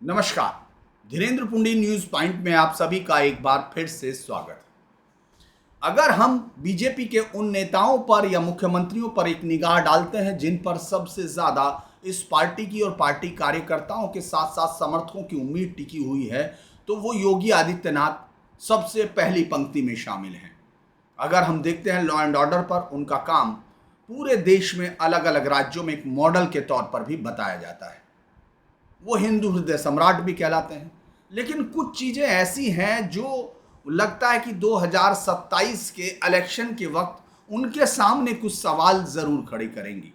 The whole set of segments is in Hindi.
नमस्कार। धीरेन्द्र पुंडी न्यूज पॉइंट में आप सभी का एक बार फिर से स्वागत है। अगर हम बीजेपी के उन नेताओं पर या मुख्यमंत्रियों पर एक निगाह डालते हैं जिन पर सबसे ज्यादा इस पार्टी की और पार्टी कार्यकर्ताओं के साथ साथ समर्थकों की उम्मीद टिकी हुई है, तो वो योगी आदित्यनाथ सबसे पहली पंक्ति में शामिल हैं। अगर हम देखते हैं लॉ एंड ऑर्डर पर, उनका काम पूरे देश में अलग अलग राज्यों में एक मॉडल के तौर पर भी बताया जाता है। वो हिंदू हृदय सम्राट भी कहलाते हैं। लेकिन कुछ चीज़ें ऐसी हैं जो लगता है कि 2027 के इलेक्शन के वक्त उनके सामने कुछ सवाल ज़रूर खड़े करेंगी।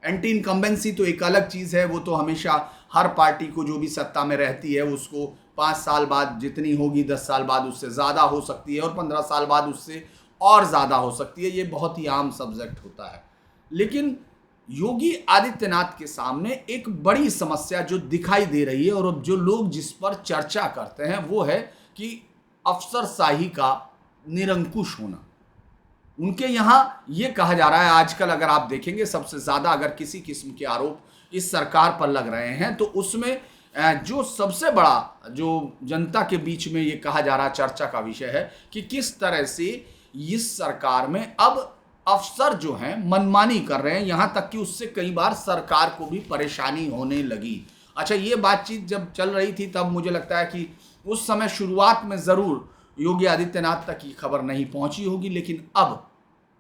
एंटी इनकम्बेंसी तो एक अलग चीज़ है, वो तो हमेशा हर पार्टी को जो भी सत्ता में रहती है उसको 5 साल बाद जितनी होगी, 10 साल बाद उससे ज़्यादा हो सकती है और 15 साल बाद उससे और ज़्यादा हो सकती है। ये बहुत ही आम सब्जेक्ट होता है। लेकिन योगी आदित्यनाथ के सामने एक बड़ी समस्या जो दिखाई दे रही है और अब जो लोग जिस पर चर्चा करते हैं वो है कि अफसरशाही का निरंकुश होना। उनके यहाँ ये कहा जा रहा है, आजकल अगर आप देखेंगे सबसे ज़्यादा अगर किसी किस्म के आरोप इस सरकार पर लग रहे हैं तो उसमें जो सबसे बड़ा जो जनता के बीच में ये कहा जा रहा चर्चा का विषय है कि किस तरह से इस सरकार में अब अफसर जो हैं मनमानी कर रहे हैं, यहाँ तक कि उससे कई बार सरकार को भी परेशानी होने लगी। अच्छा, ये बातचीत जब चल रही थी तब मुझे लगता है कि उस समय शुरुआत में ज़रूर योगी आदित्यनाथ तक ये खबर नहीं पहुंची होगी, लेकिन अब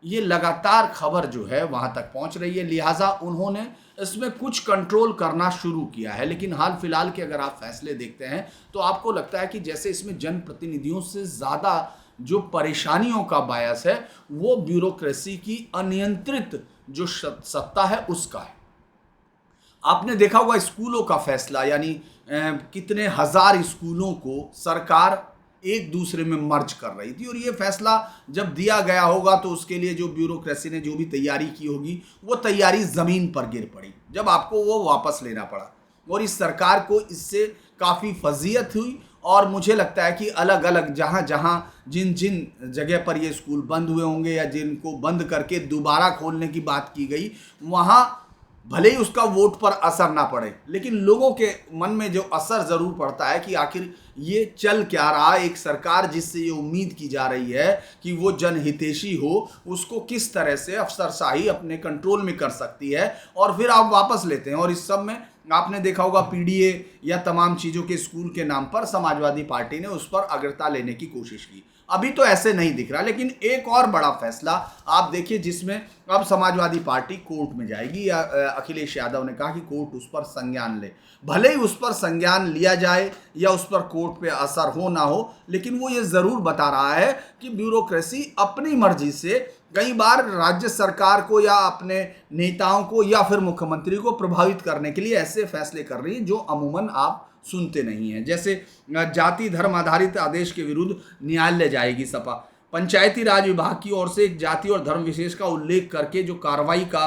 ये लगातार खबर जो है वहां तक पहुंच रही है। लिहाजा उन्होंने इसमें कुछ कंट्रोल करना शुरू किया है। लेकिन हाल फिलहाल के अगर आप फैसले देखते हैं तो आपको लगता है कि जैसे इसमें जनप्रतिनिधियों से ज़्यादा जो परेशानियों का बायस है वो ब्यूरोक्रेसी की अनियंत्रित जो सत्ता है उसका है। आपने देखा होगा स्कूलों का फैसला, यानी कितने हजार स्कूलों को सरकार एक दूसरे में मर्ज कर रही थी और ये फैसला जब दिया गया होगा तो उसके लिए जो ब्यूरोक्रेसी ने जो भी तैयारी की होगी वो तैयारी ज़मीन पर गिर पड़ी जब आपको वो वापस लेना पड़ा। और इस सरकार को इससे काफ़ी फजीयत हुई और मुझे लगता है कि अलग अलग जहाँ जहाँ जिन जिन जगह पर ये स्कूल बंद हुए होंगे या जिनको बंद करके दोबारा खोलने की बात की गई, वहाँ भले ही उसका वोट पर असर ना पड़े लेकिन लोगों के मन में जो असर ज़रूर पड़ता है कि आखिर ये चल क्या रहा। एक सरकार जिससे ये उम्मीद की जा रही है कि वो जनहितैषी हो, उसको किस तरह से अफसरशाही अपने कंट्रोल में कर सकती है और फिर आप वापस लेते हैं। और इस सब में आपने देखा होगा पीडीए या तमाम चीज़ों के स्कूल के नाम पर समाजवादी पार्टी ने उस पर अग्रता लेने की कोशिश की। अभी तो ऐसे नहीं दिख रहा, लेकिन एक और बड़ा फैसला आप देखिए जिसमें अब समाजवादी पार्टी कोर्ट में जाएगी या अखिलेश यादव ने कहा कि कोर्ट उस पर संज्ञान ले। भले ही उस पर संज्ञान लिया जाए या उस पर कोर्ट पे असर हो ना हो, लेकिन वो ये ज़रूर बता रहा है कि ब्यूरोक्रेसी अपनी मर्जी से कई बार राज्य सरकार को या अपने नेताओं को या फिर मुख्यमंत्री को प्रभावित करने के लिए ऐसे फैसले कर रही है जो अमूमन आप सुनते नहीं हैं। जैसे जाति धर्म आधारित आदेश के विरुद्ध न्यायालय जाएगी सपा। पंचायती राज विभाग की ओर से एक जाति और धर्म विशेष का उल्लेख करके जो कार्रवाई का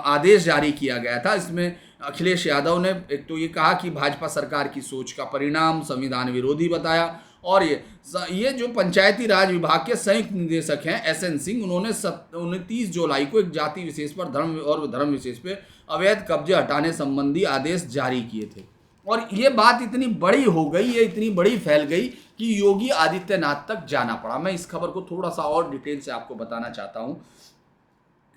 आदेश जारी किया गया था, इसमें अखिलेश यादव ने एक तो ये कहा कि भाजपा सरकार की सोच का परिणाम संविधान विरोधी बताया। और ये जो पंचायती राज विभाग के संयुक्त निदेशक हैं एसएन सिंह, उन्होंने 29 जुलाई को एक जाति विशेष पर धर्म विशेष पे अवैध कब्जे हटाने संबंधी आदेश जारी किए थे। और ये बात इतनी बड़ी हो गई, ये इतनी बड़ी फैल गई कि योगी आदित्यनाथ तक जाना पड़ा। मैं इस खबर को थोड़ा सा और डिटेल से आपको बताना चाहता हूँ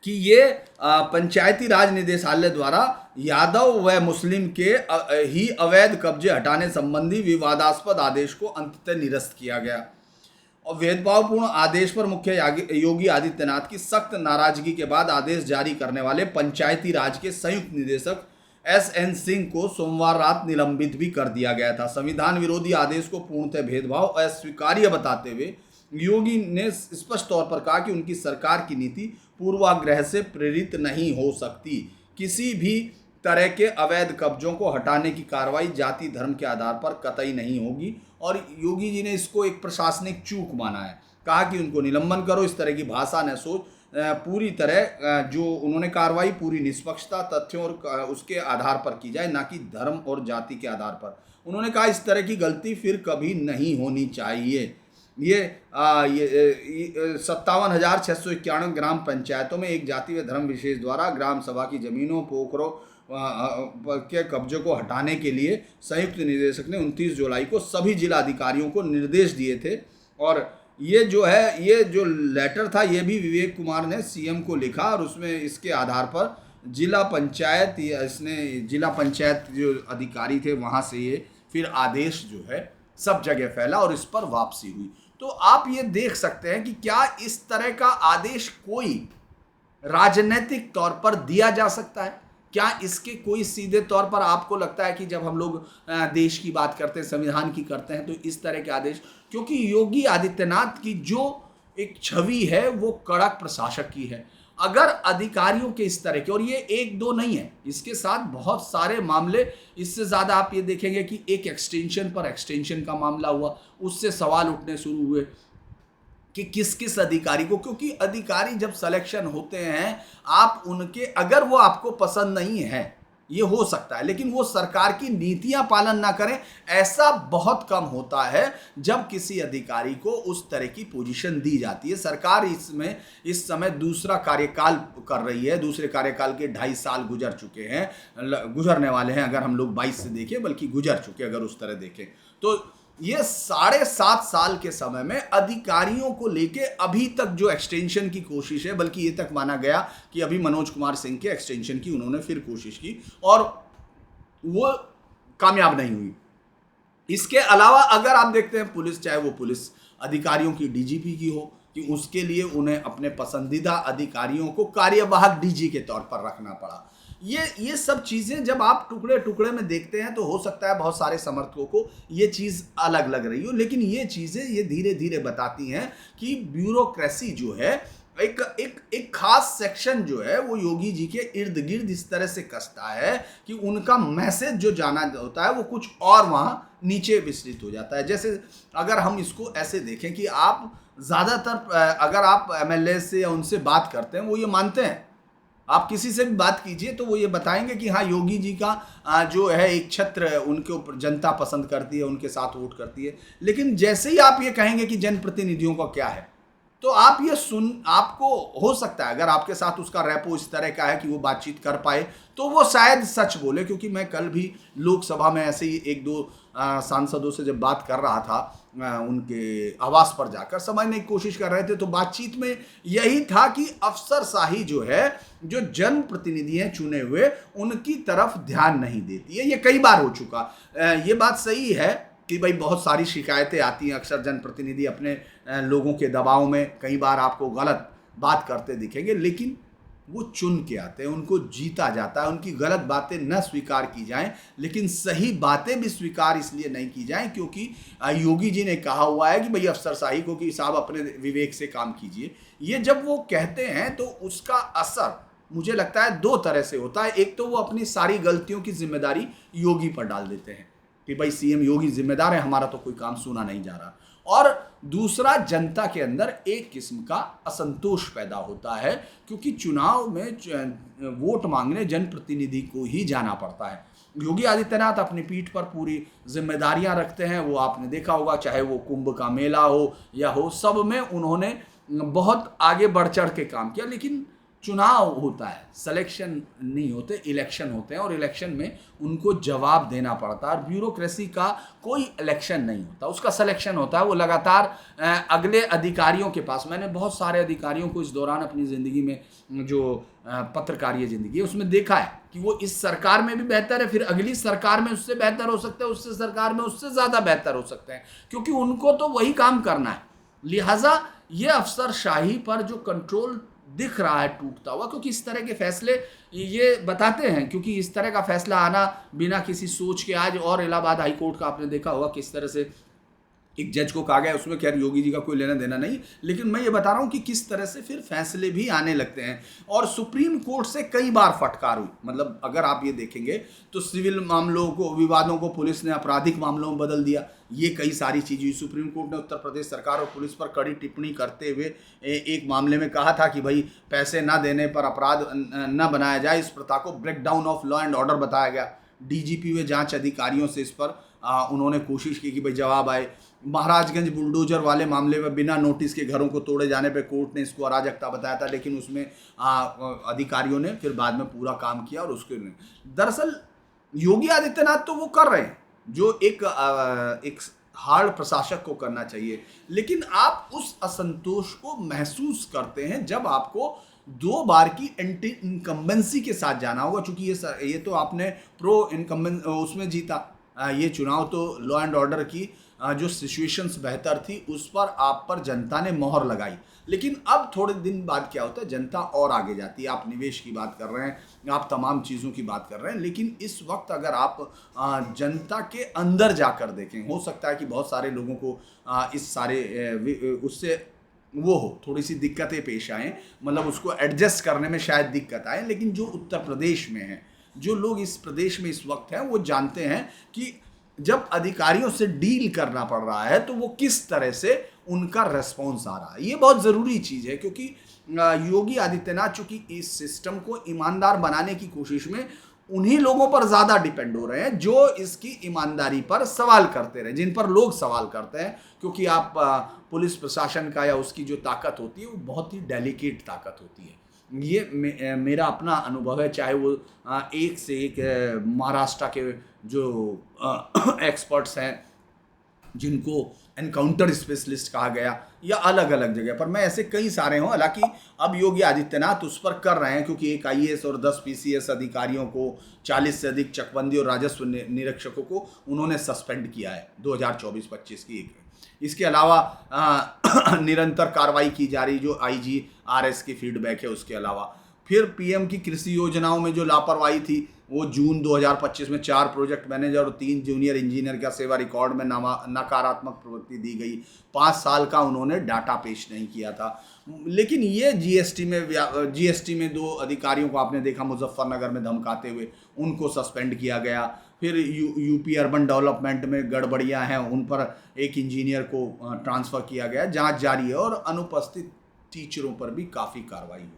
कि ये पंचायती राज निदेशालय द्वारा यादव व मुस्लिम के ही अवैध कब्जे हटाने संबंधी विवादास्पद आदेश को अंततः निरस्त किया गया। और भेदभावपूर्ण आदेश पर मुख्य योगी आदित्यनाथ की सख्त नाराजगी के बाद आदेश जारी करने वाले पंचायती राज के संयुक्त निदेशक एसएन सिंह को सोमवार रात निलंबित भी कर दिया गया था। संविधान विरोधी आदेश को पूर्णतः भेदभाव अस्वीकार्य बताते हुए योगी ने स्पष्ट तौर पर कहा कि उनकी सरकार की नीति पूर्वाग्रह से प्रेरित नहीं हो सकती। किसी भी तरह के अवैध कब्जों को हटाने की कार्रवाई जाति धर्म के आधार पर कतई नहीं होगी। और योगी जी ने इसको एक प्रशासनिक चूक माना है, कहा कि उनको निलंबन करो, इस तरह की भाषा न सोच, पूरी तरह जो उन्होंने कार्रवाई पूरी निष्पक्षता तथ्यों और उसके आधार पर की जाए, ना कि धर्म और जाति के आधार पर। उन्होंने कहा इस तरह की गलती फिर कभी नहीं होनी चाहिए। ये 57,691 ग्राम पंचायतों में एक जाति व धर्म विशेष द्वारा ग्राम सभा की जमीनों, पोखरों के कब्जे को हटाने के लिए संयुक्त निदेशक ने 29 जुलाई को सभी जिला अधिकारियों को निर्देश दिए थे। और ये जो है, ये जो लेटर था ये भी विवेक कुमार ने सीएम को लिखा और उसमें इसके आधार पर जिला पंचायत जो अधिकारी थे वहाँ से ये फिर आदेश जो है सब जगह फैला और इस पर वापसी हुई। तो आप ये देख सकते हैं कि क्या इस तरह का आदेश कोई राजनीतिक तौर पर दिया जा सकता है? क्या इसके कोई सीधे तौर पर आपको लगता है कि जब हम लोग देश की बात करते हैं, संविधान की करते हैं, तो इस तरह के आदेश, क्योंकि योगी आदित्यनाथ की जो एक छवि है वो कड़क प्रशासक की है। अगर अधिकारियों के इस तरह के, और ये एक दो नहीं है, इसके साथ बहुत सारे मामले, इससे ज़्यादा आप ये देखेंगे कि एक एक्सटेंशन पर एक्सटेंशन का मामला हुआ, उससे सवाल उठने शुरू हुए कि किस किस अधिकारी को, क्योंकि अधिकारी जब सिलेक्शन होते हैं आप उनके, अगर वो आपको पसंद नहीं है ये हो सकता है, लेकिन वो सरकार की नीतियां पालन ना करें, ऐसा बहुत कम होता है जब किसी अधिकारी को उस तरह की पोजीशन दी जाती है। सरकार इसमें इस समय दूसरा कार्यकाल कर रही है, दूसरे कार्यकाल के 2.5 साल गुजर चुके हैं, गुजरने वाले हैं, अगर हम लोग 22 से देखें, बल्कि गुजर चुके अगर उस तरह देखें तो। ये 7.5 साल के समय में अधिकारियों को लेके अभी तक जो एक्सटेंशन की कोशिश है, बल्कि ये तक माना गया कि अभी मनोज कुमार सिंह के एक्सटेंशन की उन्होंने फिर कोशिश की और वो कामयाब नहीं हुई। इसके अलावा अगर आप देखते हैं पुलिस, चाहे वो पुलिस अधिकारियों की डीजीपी की हो, कि उसके लिए उन्हें अपने पसंदीदा अधिकारियों को कार्यवाहक डीजी के तौर पर रखना पड़ा। ये सब चीज़ें जब आप टुकड़े टुकड़े में देखते हैं तो हो सकता है बहुत सारे समर्थकों को ये चीज़ अलग लग रही हो, लेकिन ये चीज़ें ये धीरे धीरे बताती हैं कि ब्यूरोक्रेसी जो है एक खास सेक्शन जो है वो योगी जी के इर्द गिर्द इस तरह से कसता है कि उनका मैसेज जो जाना होता है वो कुछ और वहाँ नीचे विस्तृत हो जाता है। जैसे अगर हम इसको ऐसे देखें कि आप ज़्यादातर अगर आप एमएलए से या उनसे बात करते हैं, वो ये मानते हैं, आप किसी से भी बात कीजिए तो वो ये बताएंगे कि हाँ योगी जी का जो है एक छत्र उनके ऊपर जनता पसंद करती है, उनके साथ वोट करती है। लेकिन जैसे ही आप ये कहेंगे कि जनप्रतिनिधियों का क्या है, तो आप ये आपको हो सकता है अगर आपके साथ उसका रेपो इस तरह का है कि वो बातचीत कर पाए तो वो शायद सच बोले। क्योंकि मैं कल भी लोकसभा में ऐसे ही 1-2 सांसदों से जब बात कर रहा था, उनके आवास पर जाकर समझने की कोशिश कर रहे थे, तो बातचीत में यही था कि अफसरशाही जो है, जो जनप्रतिनिधि हैं चुने हुए, उनकी तरफ ध्यान नहीं देती है। ये कई बार हो चुका। ये बात सही है कि भाई बहुत सारी शिकायतें आती हैं, अक्सर जनप्रतिनिधि अपने लोगों के दबाव में कई बार आपको गलत बात करते दिखेंगे, लेकिन वो चुन के आते हैं, उनको जीता जाता है। उनकी गलत बातें न स्वीकार की जाएं, लेकिन सही बातें भी स्वीकार इसलिए नहीं की जाएं क्योंकि योगी जी ने कहा हुआ है कि भाई अफसरशाही को कि साहब अपने विवेक से काम कीजिए। ये जब वो कहते हैं तो उसका असर मुझे लगता है 2 तरह से होता है। एक तो वो अपनी सारी गलतियों की जिम्मेदारी योगी पर डाल देते हैं कि भाई सीएम योगी जिम्मेदार है, हमारा तो कोई काम सुना नहीं जा रहा। और दूसरा, जनता के अंदर एक किस्म का असंतोष पैदा होता है क्योंकि चुनाव में वोट मांगने जनप्रतिनिधि को ही जाना पड़ता है। योगी आदित्यनाथ अपनी पीठ पर पूरी जिम्मेदारियां रखते हैं। वो आपने देखा होगा, चाहे वो कुंभ का मेला हो या हो, सब में उन्होंने बहुत आगे बढ़ चढ़ के काम किया। लेकिन चुनाव होता है, सिलेक्शन नहीं होते, इलेक्शन होते हैं और इलेक्शन में उनको जवाब देना पड़ता है। और ब्यूरोक्रेसी का कोई इलेक्शन नहीं होता, उसका सिलेक्शन होता है। वो लगातार अगले अधिकारियों के पास, मैंने बहुत सारे अधिकारियों को इस दौरान अपनी ज़िंदगी में, जो पत्रकारीय ज़िंदगी है उसमें देखा है कि वो इस सरकार में भी बेहतर है, फिर अगली सरकार में उससे बेहतर हो सकते हैं, उससे सरकार में उससे ज़्यादा बेहतर हो सकते हैं, क्योंकि उनको तो वही काम करना है। लिहाजा ये अफसरशाही पर जो कंट्रोल दिख रहा है टूटता हुआ, क्योंकि इस तरह के फैसले ये बताते हैं, क्योंकि इस तरह का फैसला आना बिना किसी सोच के, आज और इलाहाबाद हाई कोर्ट का आपने देखा होगा किस तरह से एक जज को कहा गया, उसमें खैर योगी जी का कोई लेना देना नहीं, लेकिन मैं ये बता रहा हूँ कि किस तरह से फिर फैसले भी आने लगते हैं। और सुप्रीम कोर्ट से कई बार फटकार हुई। मतलब अगर आप ये देखेंगे तो सिविल मामलों को, विवादों को पुलिस ने आपराधिक मामलों में बदल दिया, ये कई सारी चीज़ें। सुप्रीम कोर्ट ने उत्तर प्रदेश सरकार और पुलिस पर कड़ी टिप्पणी करते हुए एक मामले में कहा था कि भाई पैसे न देने पर अपराध न बनाया जाए, इस प्रथा को breakdown of law and order बताया गया। डीजीपी व जांच अधिकारियों से इस पर उन्होंने कोशिश की कि भाई जवाब आए। महाराजगंज बुलडोजर वाले मामले में बिना नोटिस के घरों को तोड़े जाने पे कोर्ट ने इसको अराजकता बताया था, लेकिन उसमें अधिकारियों ने फिर बाद में पूरा काम किया और उसके दरअसल योगी आदित्यनाथ तो वो कर रहे हैं जो एक हार्ड प्रशासक को करना चाहिए, लेकिन आप उस असंतोष को महसूस करते हैं जब आपको 2 बार की एंटी इनकम्बेंसी के साथ जाना होगा। चूंकि ये तो आपने प्रो इनकम्बेंस उसमें जीता, ये चुनाव तो लॉ एंड ऑर्डर की जो सिचुएशंस बेहतर थी उस पर आप पर जनता ने मोहर लगाई, लेकिन अब थोड़े दिन बाद क्या होता है, जनता और आगे जाती है। आप निवेश की बात कर रहे हैं, आप तमाम चीज़ों की बात कर रहे हैं, लेकिन इस वक्त अगर आप जनता के अंदर जाकर देखें, हो सकता है कि बहुत सारे लोगों को इस सारे उससे वो हो थोड़ी सी दिक्कतें पेश आएँ, मतलब उसको एडजस्ट करने में शायद दिक्कत आए, लेकिन जो उत्तर प्रदेश में है, जो लोग इस प्रदेश में इस वक्त हैं, वो जानते हैं कि जब अधिकारियों से डील करना पड़ रहा है तो वो किस तरह से उनका रेस्पॉन्स आ रहा है। ये बहुत ज़रूरी चीज़ है, क्योंकि योगी आदित्यनाथ चूंकि इस सिस्टम को ईमानदार बनाने की कोशिश में उन्हीं लोगों पर ज़्यादा डिपेंड हो रहे हैं जो इसकी ईमानदारी पर सवाल करते रहे, जिन पर लोग सवाल करते हैं, क्योंकि आप पुलिस प्रशासन का या उसकी जो ताकत होती है वो बहुत ही डेलिकेट ताकत होती है। ये मेरा अपना अनुभव है, चाहे वो एक से एक महाराष्ट्र के जो एक्सपर्ट्स हैं जिनको एनकाउंटर स्पेशलिस्ट कहा गया, या अलग अलग जगह पर, मैं ऐसे कई सारे हों। हालांकि अब योगी आदित्यनाथ उस पर कर रहे हैं, क्योंकि एक आईएएस और 10 पीसीएस अधिकारियों को, 40 से अधिक चकबंदी और राजस्व निरीक्षकों को उन्होंने सस्पेंड किया है 2024-25 की। इसके अलावा निरंतर कार्रवाई की जा रही, जो IGRS की फीडबैक है उसके अलावा। फिर पीएम की कृषि योजनाओं में जो लापरवाही थी, वो जून 2025 में 4 प्रोजेक्ट मैनेजर और 3 जूनियर इंजीनियर का सेवा रिकॉर्ड में नकारात्मक प्रवृत्ति दी गई। 5 साल का उन्होंने डाटा पेश नहीं किया था। लेकिन ये जीएसटी में 2 अधिकारियों को आपने देखा मुजफ्फरनगर में धमकाते हुए, उनको सस्पेंड किया गया। फिर यूपी अर्बन डेवलपमेंट में गड़बड़ियां हैं, उन पर एक इंजीनियर को ट्रांसफ़र किया गया, जांच जारी है, और अनुपस्थित टीचरों पर भी काफ़ी कार्रवाई हुई।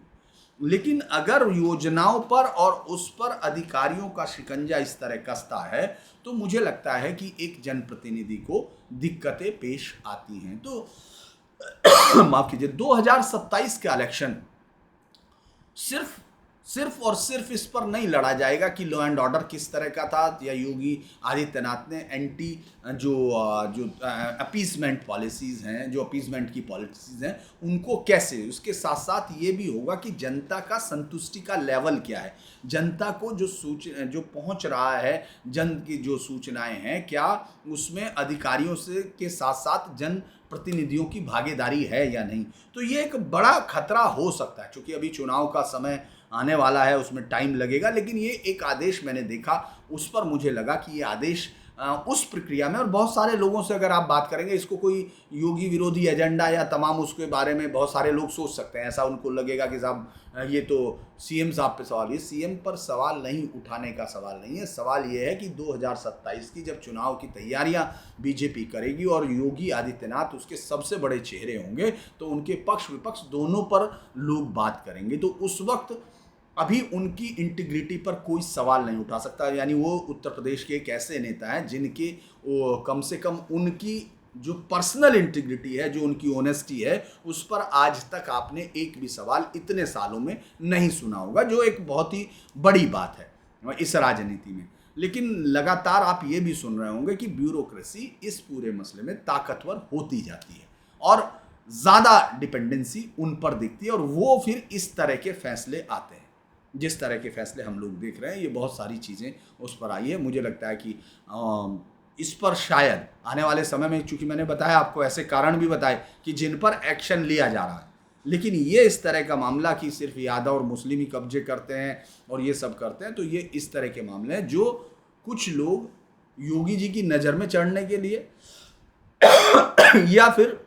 लेकिन अगर योजनाओं पर और उस पर अधिकारियों का शिकंजा इस तरह कसता है तो मुझे लगता है कि एक जनप्रतिनिधि को दिक्कतें पेश आती हैं। तो माफ कीजिए, 2027 का इलेक्शन सिर्फ और सिर्फ इस पर नहीं लड़ा जाएगा कि लॉ एंड ऑर्डर किस तरह का था, या योगी आदित्यनाथ ने एंटी जो अपीसमेंट पॉलिसीज़ हैं, जो अपीसमेंट की पॉलिसीज़ हैं, उनको कैसे। उसके साथ साथ ये भी होगा कि जनता का संतुष्टि का लेवल क्या है, जनता को जो पहुंच रहा है, जन की जो सूचनाएं हैं, क्या उसमें अधिकारियों से के साथ साथ जन प्रतिनिधियों की भागीदारी है या नहीं। तो ये एक बड़ा खतरा हो सकता है, क्योंकि अभी चुनाव का समय आने वाला है, उसमें टाइम लगेगा। लेकिन ये एक आदेश मैंने देखा, उस पर मुझे लगा कि ये आदेश उस प्रक्रिया में, और बहुत सारे लोगों से अगर आप बात करेंगे, इसको कोई योगी विरोधी एजेंडा या तमाम उसके बारे में बहुत सारे लोग सोच सकते हैं, ऐसा उनको लगेगा कि साहब ये तो सीएम साहब पे सवाल। ये सीएम पर सवाल नहीं, उठाने का सवाल नहीं है। सवाल ये है कि 2027 की जब चुनाव की तैयारियां बीजेपी करेगी और योगी आदित्यनाथ उसके सबसे बड़े चेहरे होंगे, तो उनके पक्ष विपक्ष दोनों पर लोग बात करेंगे, तो उस वक्त अभी उनकी इंटीग्रिटी पर कोई सवाल नहीं उठा सकता। यानी वो उत्तर प्रदेश के एक ऐसे नेता हैं जिनके कम से कम उनकी जो पर्सनल इंटीग्रिटी है, जो उनकी ऑनेस्टी है, उस पर आज तक आपने एक भी सवाल इतने सालों में नहीं सुना होगा, जो एक बहुत ही बड़ी बात है इस राजनीति में। लेकिन लगातार आप ये भी सुन रहे होंगे कि ब्यूरोक्रेसी इस पूरे मसले में ताकतवर होती जाती है और ज़्यादा डिपेंडेंसी उन पर दिखती है, और वो फिर इस तरह के फैसले आते हैं। जिस तरह के फैसले हम लोग देख रहे हैं, ये बहुत सारी चीज़ें उस पर आई है। मुझे लगता है कि इस पर शायद आने वाले समय में, चूंकि मैंने बताया आपको, ऐसे कारण भी बताए कि जिन पर एक्शन लिया जा रहा है, लेकिन ये इस तरह का मामला कि सिर्फ यादव और मुस्लिम ही कब्जे करते हैं और ये सब करते हैं, तो ये इस तरह के मामले हैं जो कुछ लोग योगी जी की नज़र में चढ़ने के लिए या फिर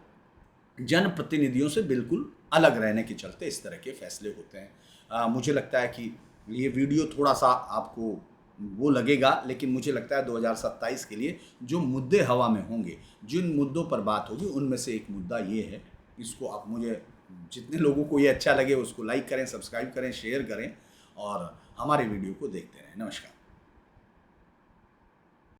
जनप्रतिनिधियों से बिल्कुल अलग रहने के चलते इस तरह के फैसले होते हैं। मुझे लगता है कि ये वीडियो थोड़ा सा आपको वो लगेगा, लेकिन मुझे लगता है 2027 के लिए जो मुद्दे हवा में होंगे, जिन मुद्दों पर बात होगी, उनमें से एक मुद्दा ये है। इसको आप, मुझे जितने लोगों को ये अच्छा लगे उसको लाइक करें, सब्सक्राइब करें, शेयर करें और हमारे वीडियो को देखते रहें। नमस्कार।